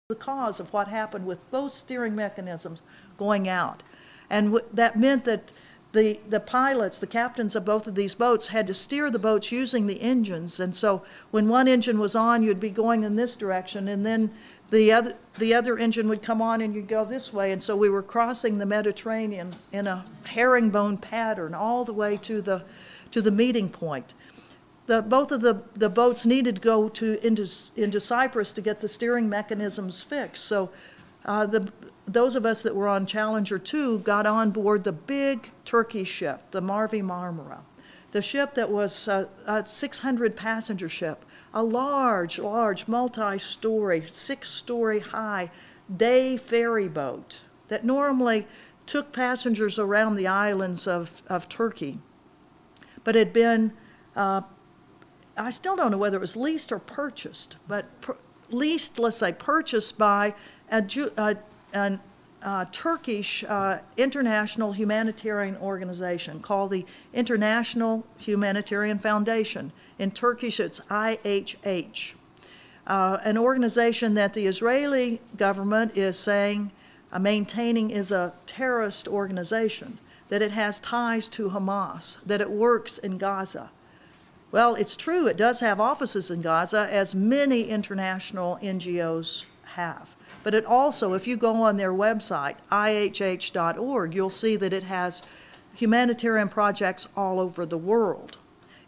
the cause of what happened with both steering mechanisms going out. And that meant that the pilots, the captains of both of these boats, had to steer the boats using the engines. And so when one engine was on, you'd be going in this direction, and then the other engine would come on and you'd go this way. And so we were crossing the Mediterranean in a herringbone pattern all the way to the meeting point. Both of the boats needed to go into Cyprus to get the steering mechanisms fixed. So those of us that were on Challenger 2 got on board the big Turkish ship, the Mavi Marmara, the ship that was a 600-passenger ship, a large multi-story, 6-story high day ferry boat that normally took passengers around the islands of Turkey, but had been I still don't know whether it was leased or purchased, but leased, let's say, purchased by a Turkish international humanitarian organization called the International Humanitarian Foundation. In Turkish, it's IHH, an organization that the Israeli government is saying, maintaining is a terrorist organization, that it has ties to Hamas, that it works in Gaza. Well, it's true, it does have offices in Gaza, as many international NGOs have. But it also, if you go on their website, ihh.org, you'll see that it has humanitarian projects all over the world.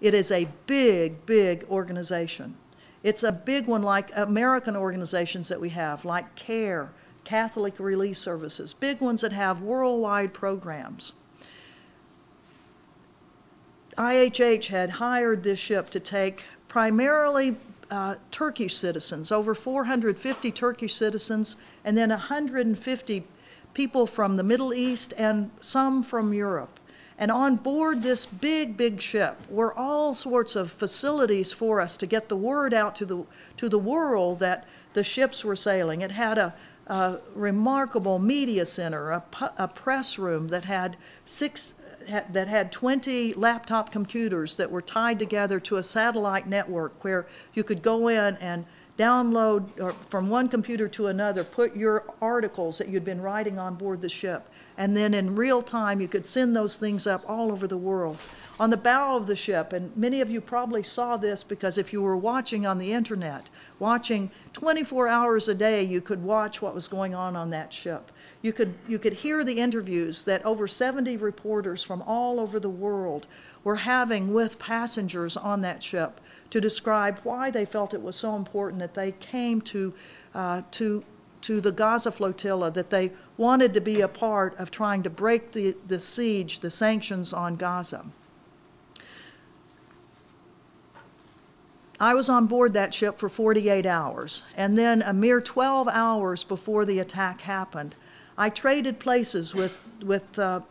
It is a big, big organization. It's a big one like American organizations that we have, like CARE, Catholic Relief Services, big ones that have worldwide programs. IHH had hired this ship to take primarily Turkish citizens, over 450 Turkish citizens, and then 150 people from the Middle East and some from Europe. And on board this big, big ship were all sorts of facilities for us to get the word out to the world that the ships were sailing. It had a remarkable media center, a press room that had 20 laptop computers that were tied together to a satellite network where you could go in and download from one computer to another, put your articles that you'd been writing on board the ship, and then in real time you could send those things up all over the world. On the bow of the ship, and many of you probably saw this because if you were watching on the internet, watching 24 hours a day, you could watch what was going on that ship. You could hear the interviews that over 70 reporters from all over the world were having with passengers on that ship to describe why they felt it was so important that they came to the Gaza flotilla, that they wanted to be a part of trying to break the siege, the sanctions on Gaza. I was on board that ship for 48 hours, and then a mere 12 hours before the attack happened, I traded places with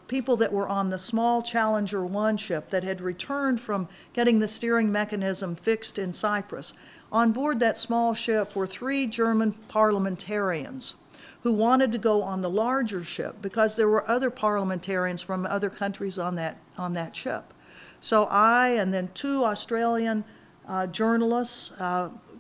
people that were on the small Challenger 1 ship that had returned from getting the steering mechanism fixed in Cyprus. On board that small ship were 3 German parliamentarians who wanted to go on the larger ship because there were other parliamentarians from other countries on that ship. So I and then 2 Australian journalists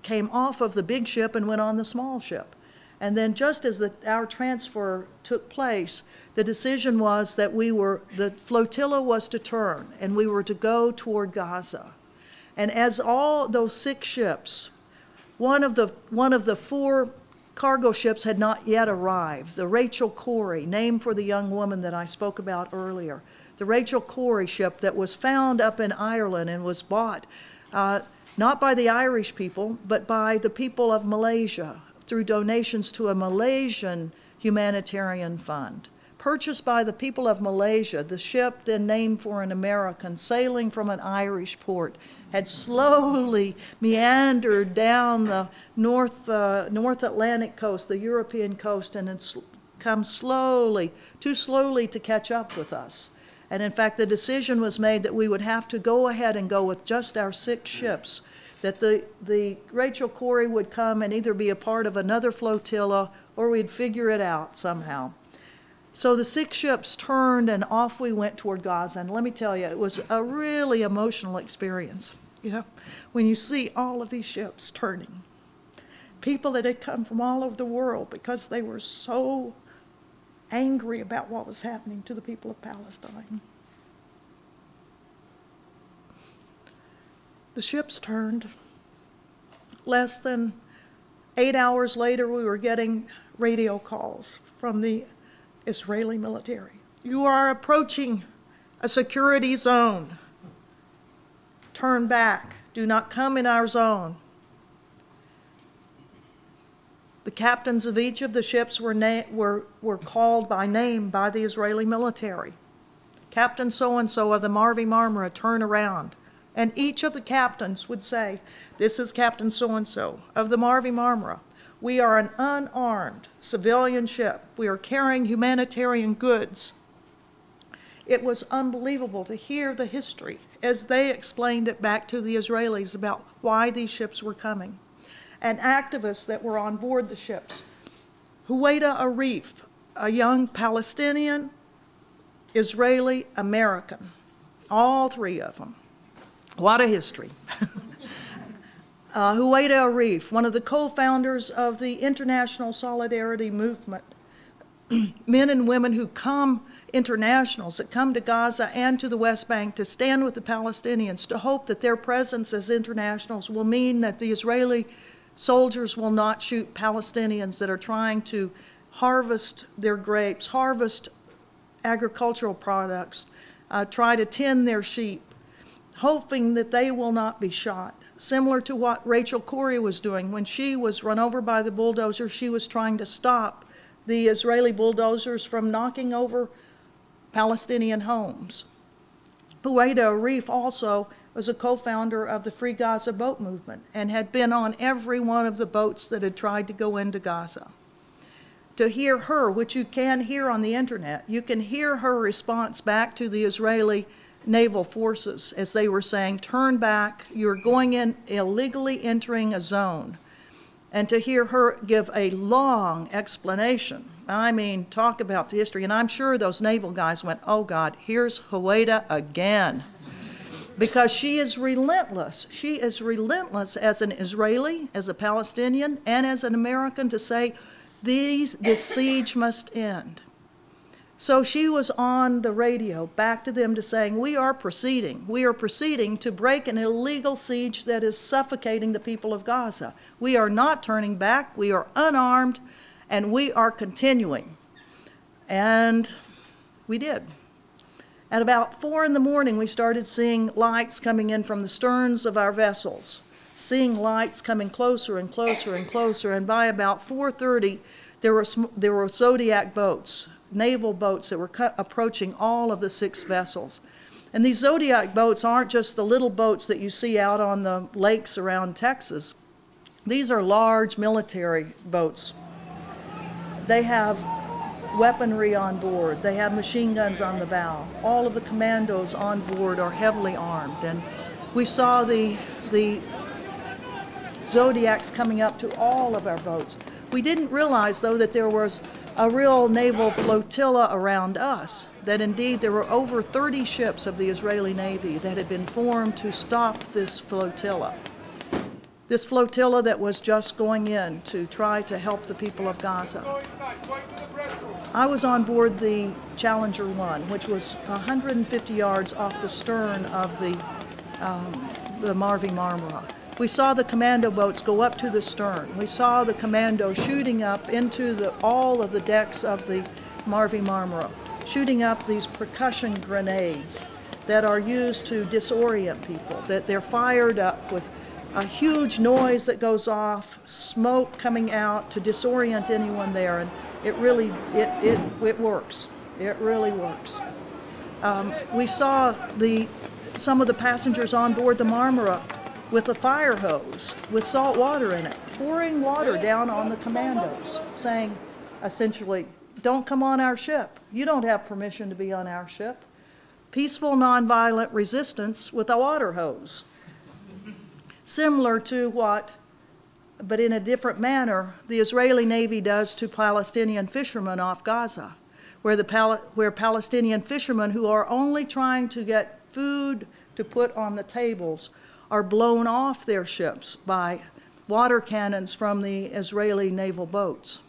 came off of the big ship and went on the small ship. And then just as our transfer took place, the decision was that the flotilla was to turn and we were to go toward Gaza. And as all those 6 ships, one of the 4 cargo ships had not yet arrived, the Rachel Corrie, named for the young woman that I spoke about earlier, the Rachel Corrie ship that was found up in Ireland and was bought not by the Irish people, but by the people of Malaysia, through donations to a Malaysian humanitarian fund. Purchased by the people of Malaysia, the ship, then named for an American, sailing from an Irish port, had slowly meandered down the North Atlantic coast, the European coast, and had come too slowly to catch up with us. And in fact, the decision was made that we would have to go ahead and go with just our 6 ships, that the Rachel Corrie would come and either be a part of another flotilla or we'd figure it out somehow. So the 6 ships turned and off we went toward Gaza. And let me tell you, it was a really emotional experience, when you see all of these ships turning. people that had come from all over the world because they were so angry about what was happening to the people of Palestine. The ships turned. Less than 8 hours later, we were getting radio calls from the Israeli military. You are approaching a security zone. Turn back. Do not come in our zone. The captains of each of the ships were called by name by the Israeli military. Captain so-and-so of the Mavi Marmara, turn around. And each of the captains would say, this is Captain so-and-so of the Mavi Marmara. We are an unarmed civilian ship. We are carrying humanitarian goods. It was unbelievable to hear the history as they explained it back to the Israelis about why these ships were coming. And activists that were on board the ships. Huwaida Arif, a young Palestinian, Israeli, American, all three of them. What a history. Huwaida Arif, one of the co-founders of the International Solidarity Movement, men and women who come, internationals that come to Gaza and to the West Bank to stand with the Palestinians, to hope that their presence as internationals will mean that the Israeli soldiers will not shoot Palestinians that are trying to harvest their grapes, harvest agricultural products, try to tend their sheep, hoping that they will not be shot. Similar to what Rachel Corrie was doing when she was run over by the bulldozer. She was trying to stop the Israeli bulldozers from knocking over Palestinian homes. Huwaida Arif also was a co-founder of the Free Gaza boat movement and had been on every one of the boats that had tried to go into Gaza. To hear her, which you can hear on the internet, you can hear her response back to the Israeli naval forces as they were saying, turn back, you're going in illegally entering a zone. And to hear her give a long explanation, I mean, talk about the history. And I'm sure those naval guys went, oh God, here's Huwaida again. Because she is relentless. She is relentless as an Israeli, as a Palestinian, and as an American to say, this siege must end. So she was on the radio back to them to saying, we are proceeding to break an illegal siege that is suffocating the people of Gaza. We are not turning back, we are unarmed, and we are continuing. And we did. At about 4 in the morning, we started seeing lights coming in from the sterns of our vessels, seeing lights coming closer and closer and closer, and by about 4:30, there were Zodiac boats, naval boats that were approaching all of the 6 vessels. And these Zodiac boats aren't just the little boats that you see out on the lakes around Texas. These are large military boats. They have weaponry on board. They have machine guns on the bow. All of the commandos on board are heavily armed. And we saw the Zodiacs coming up to all of our boats. We didn't realize, though, that there was a real naval flotilla around us, that indeed there were over 30 ships of the Israeli Navy that had been formed to stop this flotilla. This flotilla that was just going in to try to help the people of Gaza. I was on board the Challenger 1, which was 150 yards off the stern of the Mavi Marmara. We saw the commando boats go up to the stern. We saw the commando shooting up into all of the decks of the Mavi Marmara, shooting up these percussion grenades that are used to disorient people, that they're fired up with a huge noise that goes off, smoke coming out to disorient anyone there, and it really, it works. It really works. We saw some of the passengers on board the Marmara with a fire hose with salt water in it, pouring water down on the commandos, saying, essentially, don't come on our ship. You don't have permission to be on our ship. Peaceful, nonviolent resistance with a water hose. Similar to what, but in a different manner, the Israeli Navy does to Palestinian fishermen off Gaza, where Palestinian fishermen who are only trying to get food to put on the tables are blown off their ships by water cannons from the Israeli naval boats.